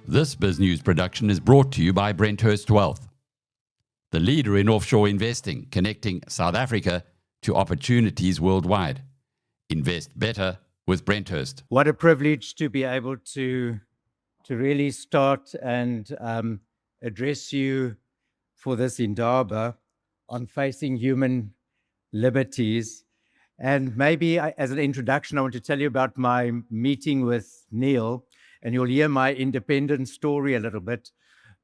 This BizNews production is brought to you by Brenthurst Wealth, the leader in offshore investing, connecting South Africa to opportunities worldwide. Invest better with Brenthurst. What a privilege to be able to really start and address you for this indaba on facing human liberties. And maybe as an introduction, I want to tell you about my meeting with Neil, and you'll hear my independent story a little bit.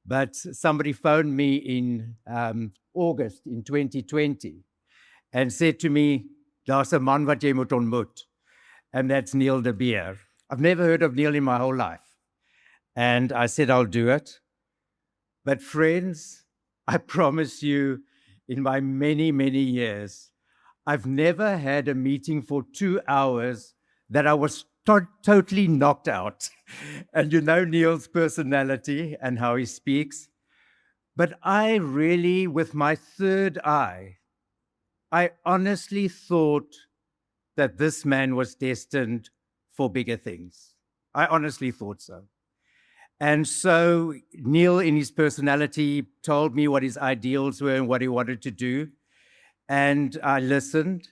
But somebody phoned me in August in 2020 and said to me, "Daar's 'n man wat jy moet ontmoet," and that's Neil de Beer. I've never heard of Neil in my whole life. And I said, I'll do it. But friends, I promise you, in my many, many years, I've never had a meeting for 2 hours that I was totally knocked out. And you know Neil's personality and how he speaks. But I really, with my third eye, I honestly thought that this man was destined for bigger things. I honestly thought so. And so Neil, in his personality, told me what his ideals were and what he wanted to do. And I listened.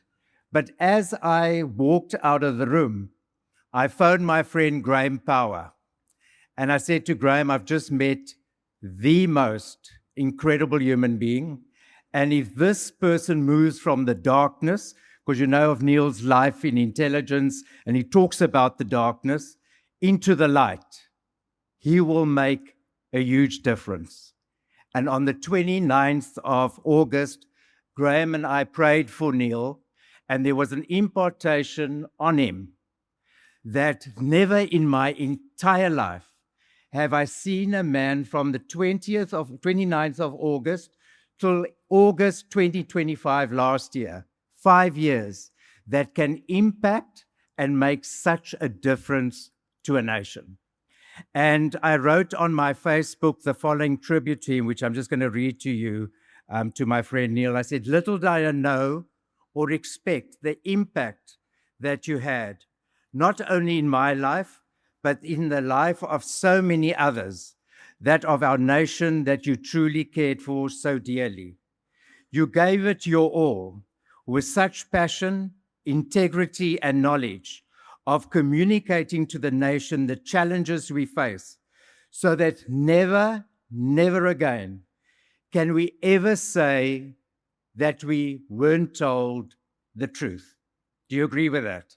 But as I walked out of the room, I phoned my friend Graham Power. And I said to Graham, I've just met the most incredible human being. And if this person moves from the darkness, because you know of Neil's life in intelligence, and he talks about the darkness, into the light, he will make a huge difference. And on the 29th of August, Graham and I prayed for Neil, and there was an impartation on him that never in my entire life have I seen a man from the 29th of August till August 2025 last year, 5 years, that can impact and make such a difference to a nation. And I wrote on my Facebook the following tribute to him, which I'm just going to read to you, to my friend Neil. I said, little did I know or expect the impact that you had, not only in my life, but in the life of so many others, that of our nation that you truly cared for so dearly. You gave it your all with such passion, integrity, and knowledge of communicating to the nation the challenges we face, so that never, never again can we ever say that we weren't told the truth. Do you agree with that?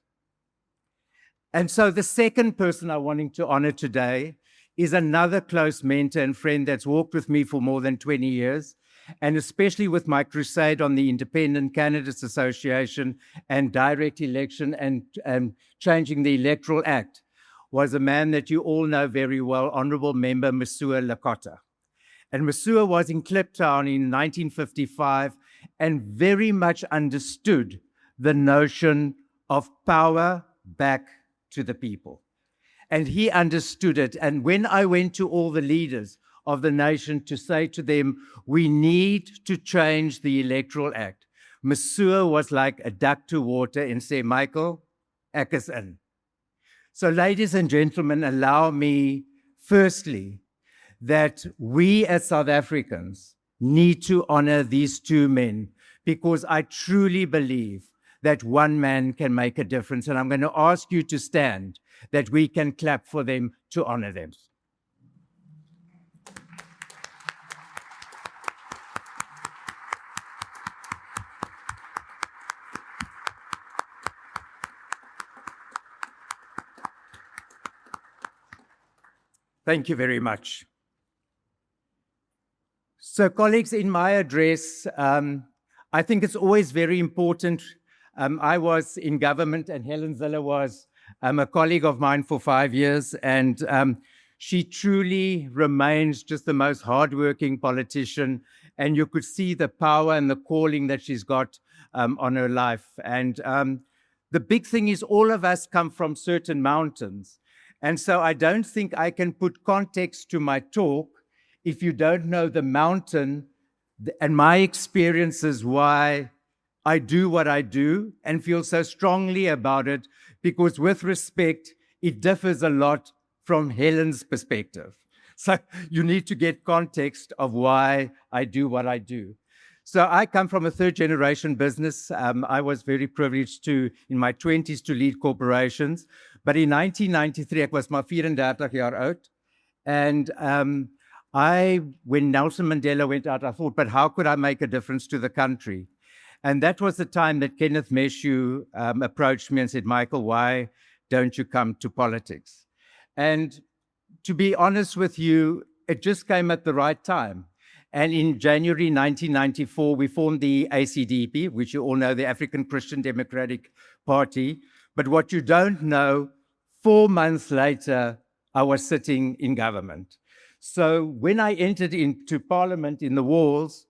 And so the second person I'm wanting to honor today is another close mentor and friend that's walked with me for more than 20 years, and especially with my crusade on the Independent Candidates Association and direct election and changing the Electoral Act, was a man that you all know very well, Honorable Member Masuwa Lakota. And Masuwa was in Kliptown in 1955 and very much understood the notion of power back to the people. And he understood it. And when I went to all the leaders of the nation to say to them, we need to change the Electoral Act, Masuwa was like a duck to water and said, Michael, ek is in. So ladies and gentlemen, allow me firstly that we as South Africans need to honor these two men, because I truly believe that one man can make a difference. And I'm going to ask you to stand, that we can clap for them to honor them. Thank you very much. So colleagues, in my address, I think it's always very important. I was in government, and Helen Zille was a colleague of mine for 5 years, and she truly remains just the most hardworking politician, and you could see the power and the calling that she's got on her life. And the big thing is all of us come from certain mountains, and so I don't think I can put context to my talk if you don't know the mountain and my experiences, why I do what I do and feel so strongly about it, because with respect, it differs a lot from Helen's perspective. So you need to get context of why I do what I do. So I come from a third generation business. I was very privileged to, in my 20s, to lead corporations. But in 1993, ek was maar 34 jaar oud. And when Nelson Mandela went out, I thought, but how could I make a difference to the country? And that was the time that Kenneth Meshew approached me and said, Michael, why don't you come to politics? And to be honest with you, it just came at the right time. And in January 1994, we formed the ACDP, which you all know, the African Christian Democratic Party. But what you don't know, 4 months later, I was sitting in government. So when I entered into parliament in the walls,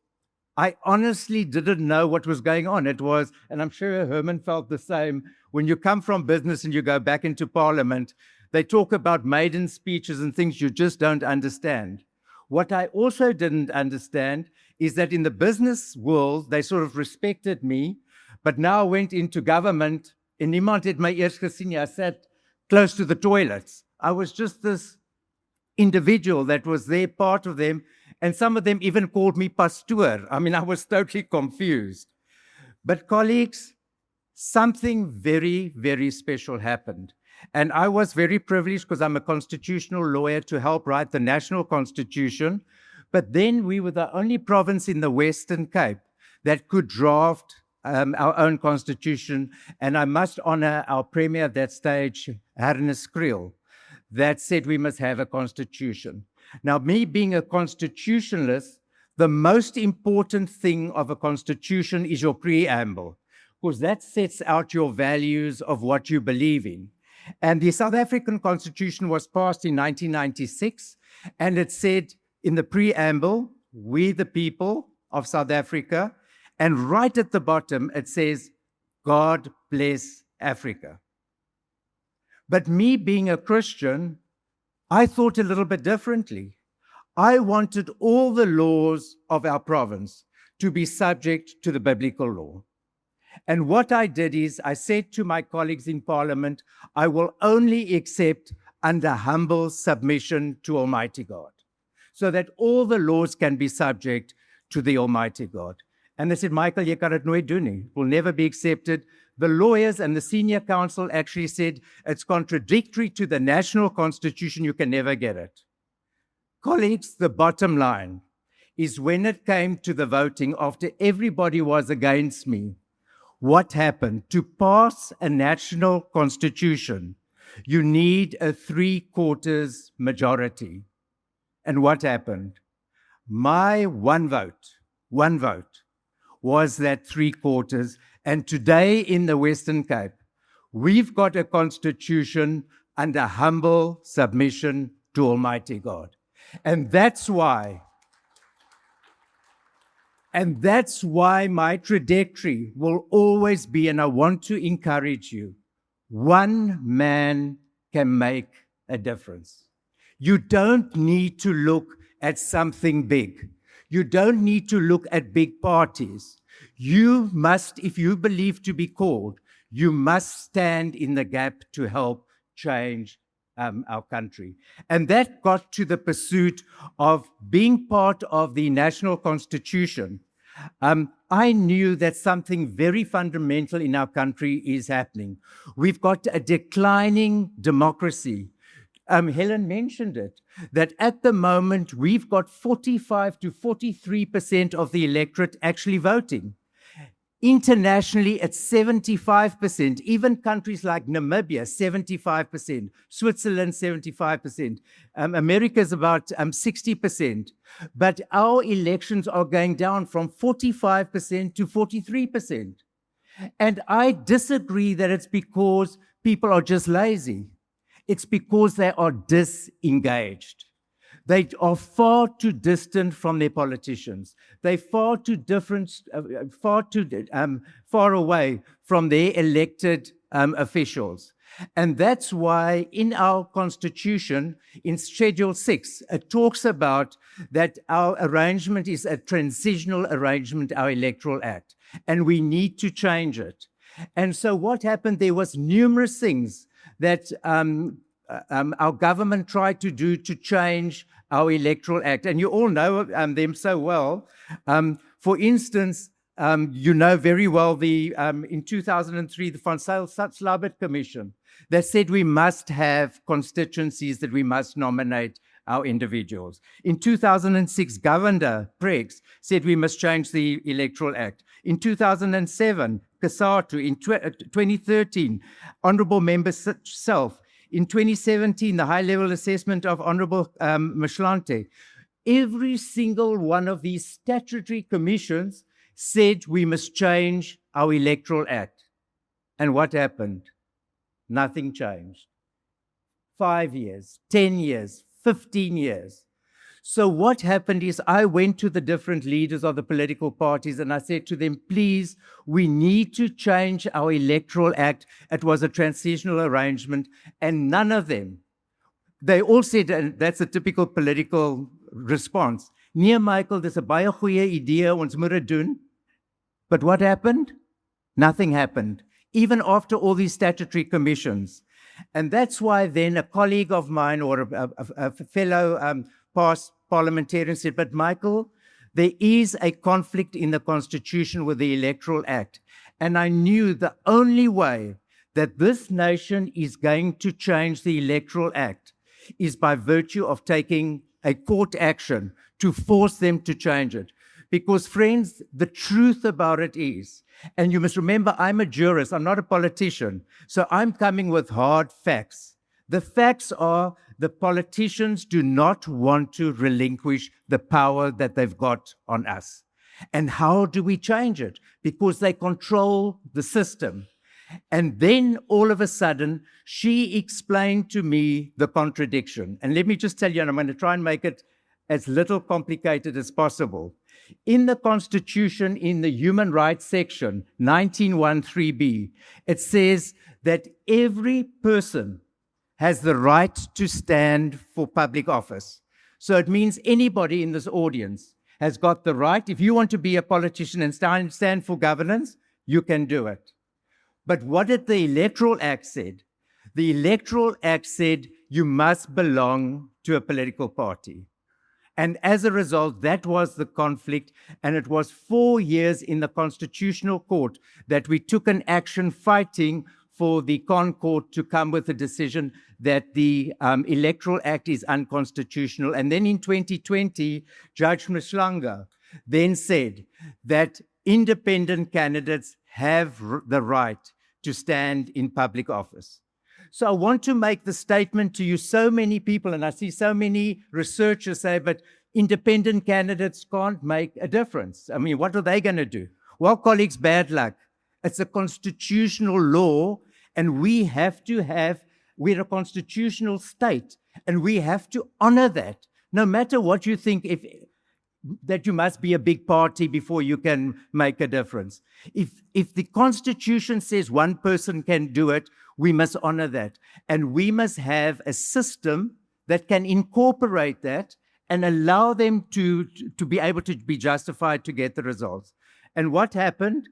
I honestly didn't know what was going on. It was, and I'm sure Herman felt the same, when you come from business and you go back into parliament, they talk about maiden speeches and things you just don't understand. What I also didn't understand is that in the business world, they sort of respected me, but now I went into government and niemand het my eers gesien. I sat close to the toilets. I was just this individual that was there, part of them, and some of them even called me pastor. I mean, I was totally confused. But colleagues, something very, very special happened. And I was very privileged because I'm a constitutional lawyer to help write the national constitution. But then we were the only province in the Western Cape that could draft our own constitution. And I must honor our premier at that stage, Ernest Kriel, that said we must have a constitution. Now, me being a constitutionalist, the most important thing of a constitution is your preamble, because that sets out your values of what you believe in. And the South African Constitution was passed in 1996, and it said in the preamble, we the people of South Africa, and right at the bottom it says, God bless Africa. But me being a Christian, I thought a little bit differently. I wanted all the laws of our province to be subject to the biblical law. And what I did is I said to my colleagues in Parliament, I will only accept under humble submission to Almighty God, so that all the laws can be subject to the Almighty God. And they said, Michael, jy kan dit nooit doen nie. It will never be accepted. The lawyers and the senior counsel actually said it's contradictory to the national constitution, you can never get it. Colleagues, the bottom line is when it came to the voting, after everybody was against me, what happened? To pass a national constitution, you need a 3/4 majority. And what happened? My one vote was that 3/4. And today in the Western Cape, we've got a constitution under humble submission to Almighty God. And that's why my trajectory will always be, and I want to encourage you, one man can make a difference. You don't need to look at something big. You don't need to look at big parties. You must, if you believe to be called, you must stand in the gap to help change our country. And that got to the pursuit of being part of the national constitution. I knew that something very fundamental in our country is happening. We've got a declining democracy. Helen mentioned it, that at the moment we've got 45 to 43% of the electorate actually voting. Internationally, it's 75%. Even countries like Namibia, 75%. Switzerland, 75%. America is about 60%. But our elections are going down from 45% to 43%. And I disagree that it's because people are just lazy. It's because they are disengaged. They are far too distant from their politicians. They're far too far away from their elected officials. And that's why in our constitution, in Schedule 6, it talks about that our arrangement is a transitional arrangement, our electoral act, and we need to change it. And so what happened, there was numerous things that our government tried to do to change our Electoral Act. And you all know them so well. For instance, you know very well the in 2003, the Van Zyl Commission that said we must have constituencies, that we must nominate our individuals. In 2006, Governor Preggs said we must change the Electoral Act. In 2007, Kasatu. In 2013, Honourable Member Self. In 2017, the high-level assessment of Honourable Mashlante. Every single one of these statutory commissions said we must change our Electoral Act. And what happened? Nothing changed. 5 years, 10 years, 15 years. So what happened is I went to the different leaders of the political parties and I said to them, please, we need to change our Electoral Act. It was a transitional arrangement, and none of them, they all said, and that's a typical political response, nee Michael, dis 'n baie goeie idee, ons moet dit doen. But what happened? Nothing happened, even after all these statutory commissions. And that's why then a colleague of mine or a fellow past parliamentarian said, but Michael, there is a conflict in the Constitution with the Electoral Act. And I knew the only way that this nation is going to change the Electoral Act is by virtue of taking a court action to force them to change it. Because, friends, the truth about it is, and you must remember, I'm a jurist, I'm not a politician, so I'm coming with hard facts. The facts are the politicians do not want to relinquish the power that they've got on us. And how do we change it? Because they control the system. And then all of a sudden, she explained to me the contradiction. And let me just tell you, and I'm going to try and make it as little complicated as possible. In the Constitution, in the Human Rights section, 1913b, it says that every person has the right to stand for public office. So it means anybody in this audience has got the right. If you want to be a politician and stand for governance, you can do it. But what did the Electoral Act said? The Electoral Act said you must belong to a political party. And as a result, that was the conflict. And it was 4 years in the Constitutional Court that we took an action fighting for the Court to come with a decision that the Electoral Act is unconstitutional. And then in 2020, Judge Mshlanga then said that independent candidates have the right to stand in public office. So I want to make the statement to you, so many people, and I see so many researchers say, but independent candidates can't make a difference. I mean, what are they going to do? Well, colleagues, bad luck. It's a constitutional law, and we're a constitutional state, and we have to honor that. No matter what you think, that you must be a big party before you can make a difference. If the Constitution says one person can do it, we must honor that. And we must have a system that can incorporate that and allow them to be able to be justified to get the results. And what happened?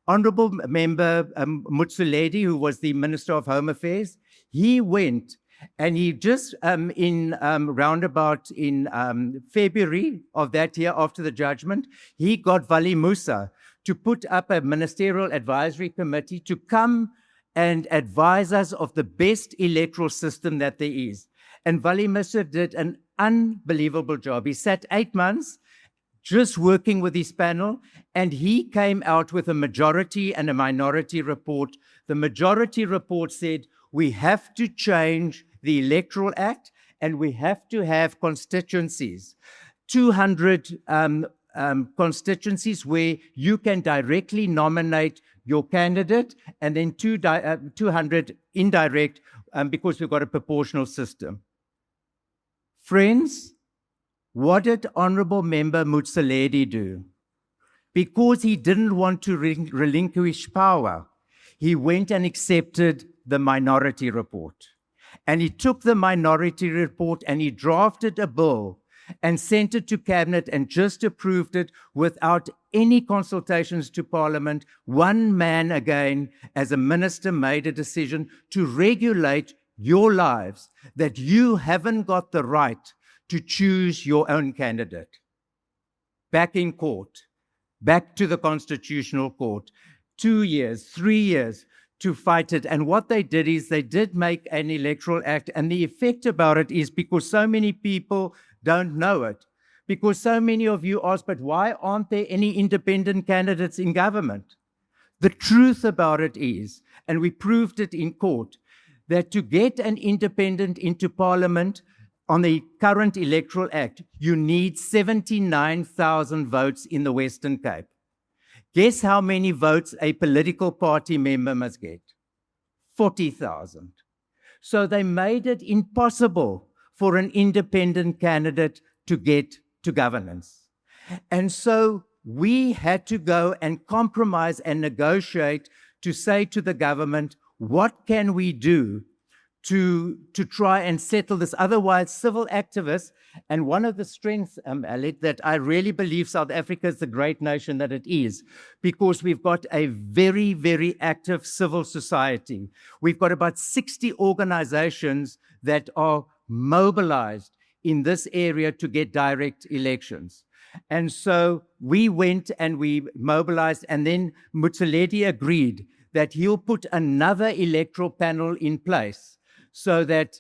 Honorable Member Motsoaledi, who was the Minister of Home Affairs, he went and he just roundabout in February of that year after the judgment, he got Vali Musa to put up a ministerial advisory committee to come and advise us of the best electoral system that there is. And Vali Musa did an unbelievable job. He sat 8 months just working with his panel, and he came out with a majority and a minority report. The majority report said, we have to change the Electoral Act, and we have to have constituencies, 200 constituencies where you can directly nominate your candidate, and then 200 indirect, because we've got a proportional system. Friends, what did Honorable Member Motsoaledi do? Because he didn't want to relinquish power, he went and accepted the minority report. And he took the minority report and he drafted a bill and sent it to Cabinet and just approved it without any consultations to Parliament. One man again, as a minister, made a decision to regulate your lives, that you haven't got the right to choose your own candidate. Back in court, back to the Constitutional Court, 2 years, 3 years to fight it. And what they did is they did make an electoral act. And the effect about it is because so many people don't know it, because so many of you ask, but why aren't there any independent candidates in government? The truth about it is, and we proved it in court, that to get an independent into parliament on the current electoral act, you need 79,000 votes in the Western Cape. Guess how many votes a political party member must get? 40,000. So they made it impossible for an independent candidate to get to governance. And so we had to go and compromise and negotiate to say to the government, what can we do to try and settle this? Otherwise, civil activists, and one of the strengths, Alec, that I really believe South Africa is the great nation that it is, because we've got a very, very active civil society. We've got about 60 organizations that are mobilized in this area to get direct elections. And so we went and we mobilized, and then Motsoaledi agreed that he'll put another electoral panel in place so that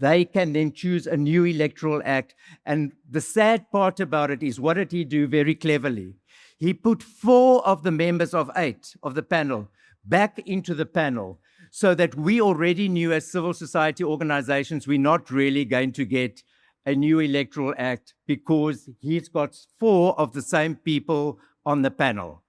they can then choose a new electoral act. And the sad part about it is, what did he do very cleverly? He put 4 of the members of 8 of the panel back into the panel, so that we already knew as civil society organizations we're not really going to get a new electoral act, because he's got 4 of the same people on the panel.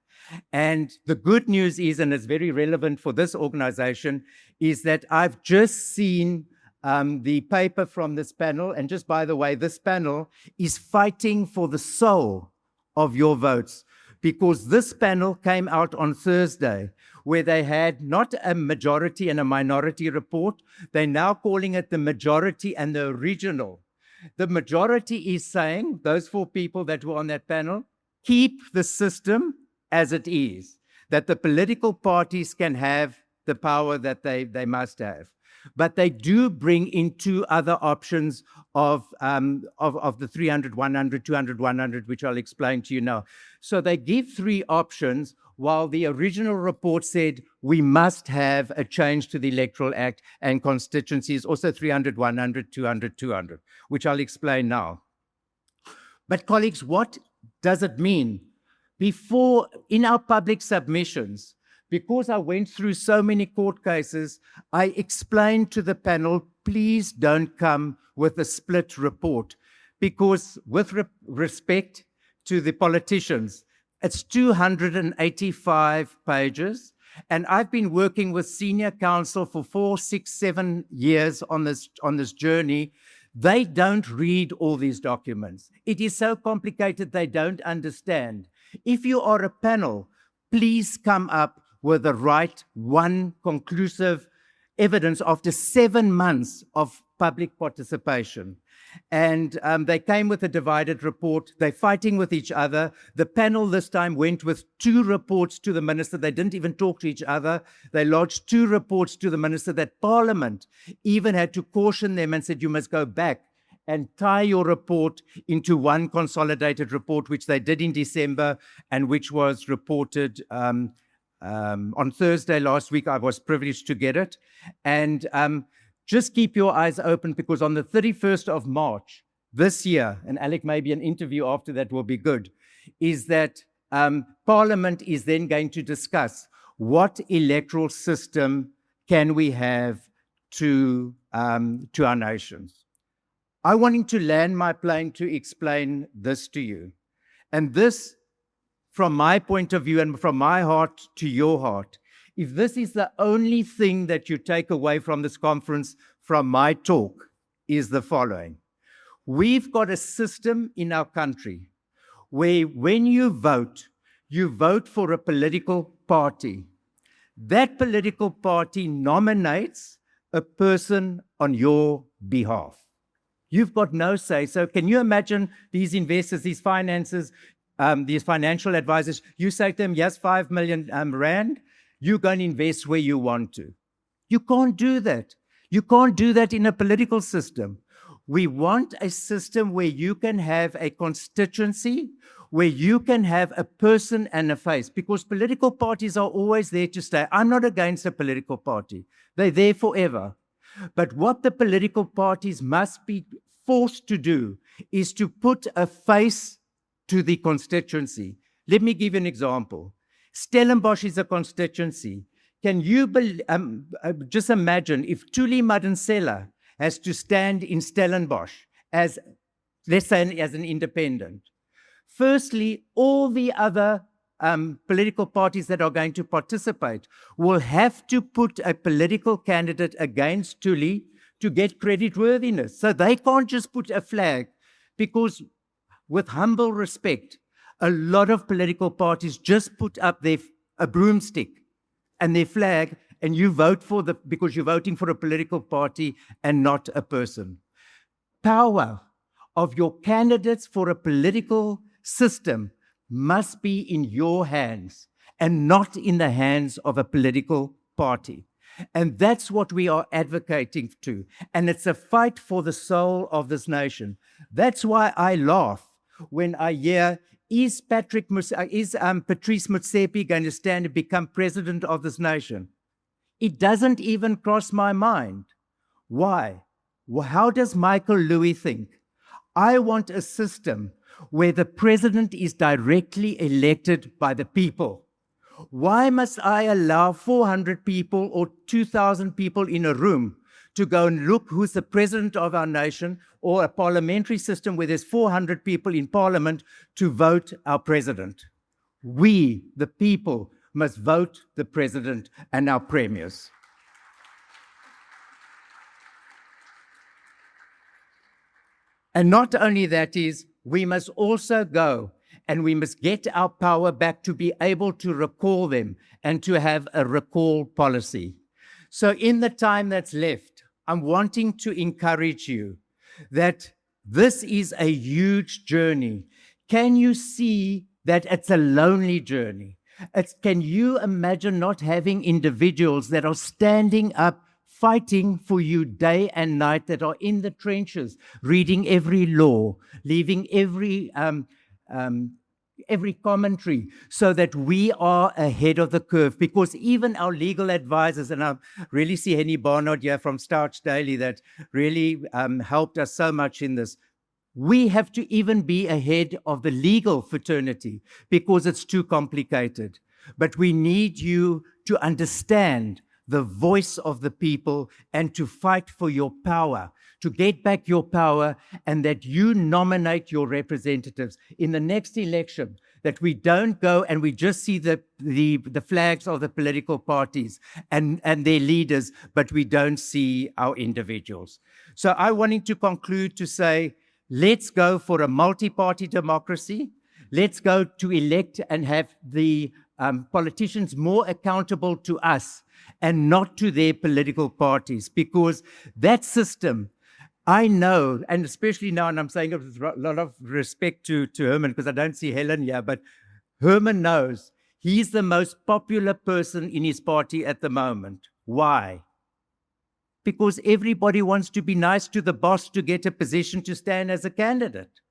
And the good news is, and it's very relevant for this organization, is that I've just seen the paper from this panel. And just by the way, this panel is fighting for the soul of your votes, because this panel came out on Thursday where they had not a majority and a minority report. They're now calling it the majority and the original. The majority is saying, those 4 people that were on that panel, keep the system as it is, that the political parties can have the power that they must have. But they do bring in 2 other options of the 300, 100, 200, 100, which I'll explain to you now. So they give 3 options, while the original report said we must have a change to the Electoral Act and constituencies, also 300, 100, 200, 200, which I'll explain now. But colleagues, what does it mean? Before, in our public submissions, because I went through so many court cases, I explained to the panel, please don't come with a split report, because with respect to the politicians, it's 285 pages, and I've been working with senior counsel for 4, 6, 7 years on this journey. They don't read all these documents. It is so complicated they don't understand. If you are a panel, please come up with the right one conclusive evidence after 7 months of public participation. And they came with a divided report. They're fighting with each other. The panel this time went with 2 reports to the minister. They didn't even talk to each other. They lodged 2 reports to the minister that Parliament even had to caution them and said, you must go back and tie your report into one consolidated report, which they did in December and which was reported on Thursday last week. I was privileged to get it. And just keep your eyes open, because on the 31st of March this year, and Alec, maybe an interview after that will be good, is that Parliament is then going to discuss what electoral system can we have to our nations. I wanted to land my plane to explain this to you. And this, from my point of view and from my heart to your heart, if this is the only thing that you take away from this conference, from my talk, is the following. We've got a system in our country where when you vote for a political party. That political party nominates a person on your behalf. You've got no say. So can you imagine these investors, these finances, these financial advisors, you say to them, yes, 5 million rand, you go and invest where you want to. You can't do that. You can't do that in a political system. We want a system where you can have a constituency, where you can have a person and a face, because political parties are always there to stay. I'm not against a political party. They're there forever. But what the political parties must be forced to do is to put a face to the constituency. Let me give you an example. Stellenbosch is a constituency. Can you just imagine if Thuli Madonsela has to stand in Stellenbosch as, let's say, as an independent? Firstly, all the other political parties that are going to participate will have to put a political candidate against Thuli to get creditworthiness. So they can't just put a flag, because with humble respect, a lot of political parties just put up a broomstick and their flag, and you vote for because you're voting for a political party and not a person. Power of your candidates for a political system must be in your hands and not in the hands of a political party. And that's what we are advocating to. And it's a fight for the soul of this nation. That's why I laugh when I hear, is Patrice Motsepe going to stand and become president of this nation? It doesn't even cross my mind. Why? Well, how does Michael Louis think? I want a system where the president is directly elected by the people. Why must I allow 400 people or 2,000 people in a room to go and look who's the president of our nation, or a parliamentary system where there's 400 people in parliament to vote our president? We, the people, must vote the president and our premiers. And not only that is, we must also go and we must get our power back to be able to recall them and to have a recall policy. So in the time that's left, I'm wanting to encourage you that this is a huge journey. Can you see that it's a lonely journey? Can you imagine not having individuals that are standing up, fighting for you day and night, that are in the trenches, reading every law, leaving every commentary, so that we are ahead of the curve? Because even our legal advisors, and I really see Henny Barnard here from Starch Daily that really helped us so much in this, we have to even be ahead of the legal fraternity because it's too complicated. But we need you to understand the voice of the people and to fight for your power, to get back your power, and that you nominate your representatives in the next election, that we don't go and we just see the flags of the political parties and their leaders, but we don't see our individuals. So I wanted to conclude to say, let's go for a multi-party democracy. Let's go to elect and have the politicians more accountable to us and not to their political parties, because that system, I know, and especially now, and I'm saying it with a lot of respect to Herman, because I don't see Helen here, but Herman knows he's the most popular person in his party at the moment. Why? Because everybody wants to be nice to the boss to get a position to stand as a candidate.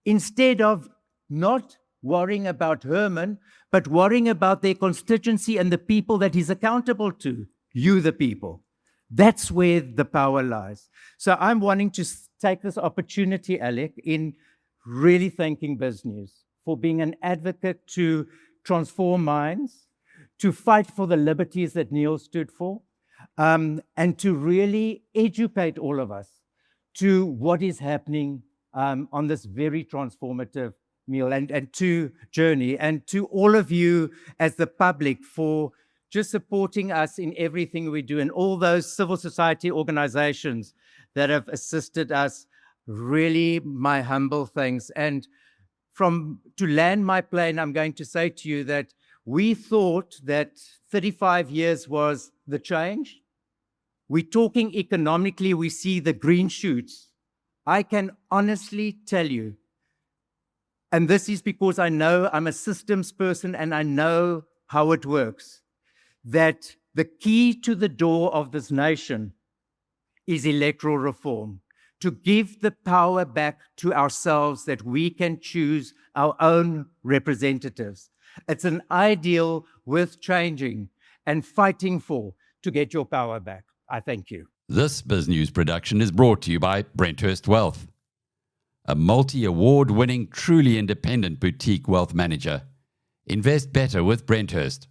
Instead of not worrying about Herman, but worrying about their constituency and the people that he's accountable to, you the people. That's where the power lies. So I'm wanting to take this opportunity, Alec, in really thanking BizNews for being an advocate to transform minds, to fight for the liberties that Neil stood for, and to really educate all of us to what is happening on this very transformative meal and to journey, and to all of you as the public for just supporting us in everything we do, and all those civil society organizations that have assisted us. Really, my humble thanks. And to land my plane, I'm going to say to you that we thought that 35 years was the change. We're talking economically, we see the green shoots. I can honestly tell you, and this is because I know I'm a systems person and I know how it works, that the key to the door of this nation is electoral reform. to give the power back to ourselves that we can choose our own representatives. It's an ideal worth changing and fighting for to get your power back. I thank you. This BizNews production is brought to you by Brenthurst Wealth, a multi-award winning, truly independent boutique wealth manager. Invest better with Brenthurst.